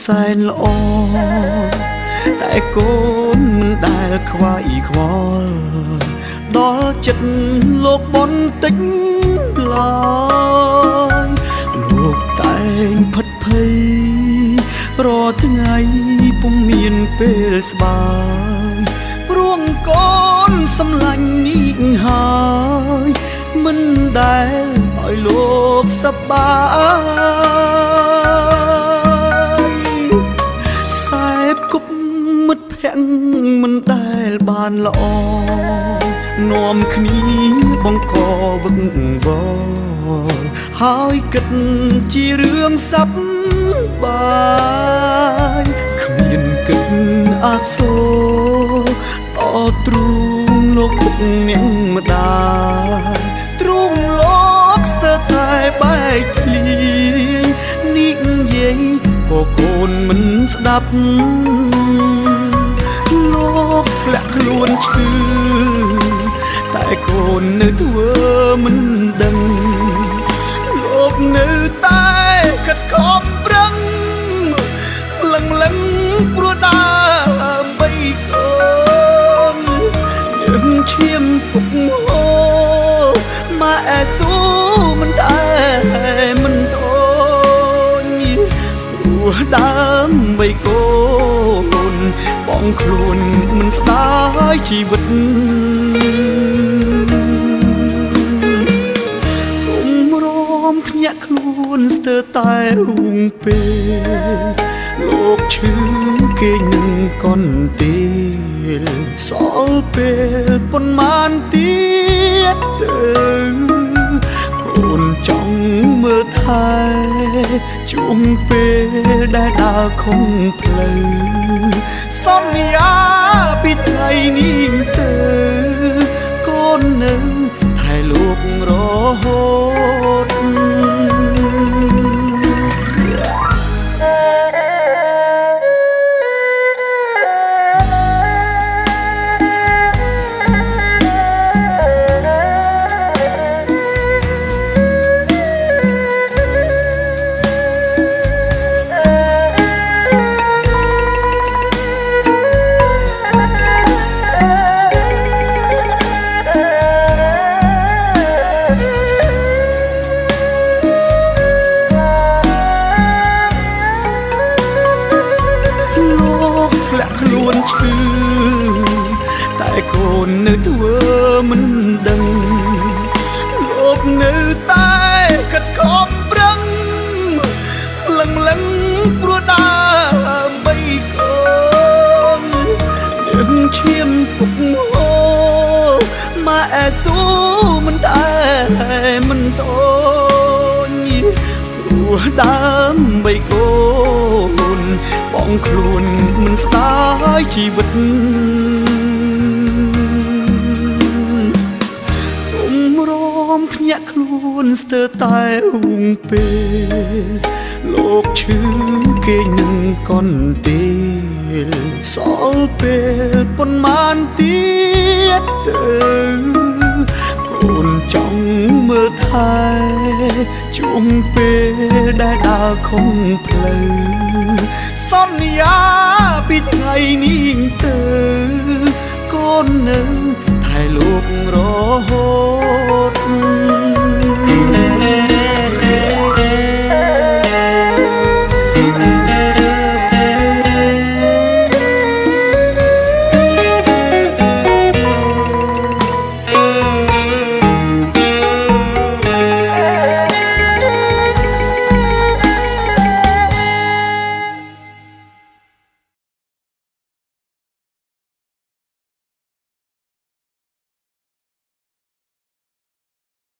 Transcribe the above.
សែនល្អតែកូនមិនដែលខ្វាយខ្វល់ដល់ចិត្តលោកបន្តិចឡើយលោកតែងផិតភ័យរាល់ថ្ងៃពុំមានពេលស្បាយព្រោះកូនសំឡាញ់នេះហើយមិនដែលឲ្យលោកសប្បាយខ្សែគប់មិត្តភក្តិមិនដែលបានល្អនាំគ្នាបង្កវឹកវរហើយគិតជារឿងសប្បាយគ្មានគិតអាសូរតទ្រូងលោកពុកអ្នកម្ដាយទ្រូងលោកស្ទើរតែបែកធ្លាយនិយាយក៏កូនមិនស្ដាប់លោកធ្លាក់ខ្លួនឈឺតែកូននៅធ្វើមិនដឹងលោកនៅតែខិតខំប្រឹងលឹងព្រោះដើម្បីកូនយើងឈាមពុកហូម៉ែស៊ូមិនតែមិនតូនព្រោះដើម្បីកូនបងខ្លួនមិនស្ដាយជីវិតគុំរំភ្ញាក់ខ្លួនស្ទើរតែរូងពេលលោកឈឺគេនឹងកន់ទៀតសល់ពេលប៉ុន្មានទៀតទៅកូនចង់មើលថែជួងពេលដែលដើរខុំផ្លូវសន្យាពីថ្ងៃនេះទៅកូននៅថែលោករហូតខ្លួនឈឺតែកូននៅធ្វើមិនដឹងលោកនៅតែខិតខំប្រឹងលឹងព្រោះដើម្បីកូនយើងឈាមពុកហូម៉ែស៊ូមិនតែមិនតូនព្រោះដើម្បីកូនបងខ្លួនមិនស្ដាយជីវិតគុំរំភ្ញាក់ខ្លួនស្ទើរតែរូងពេលលោកឈឺគេនឹងកន់ទៀតសល់ពេលប៉ុន្មានទៀតទៅកូនចង់មើលថែជួងពេលដែលដើរខុំផ្លូវសន្យាពីថ្ងៃនេះ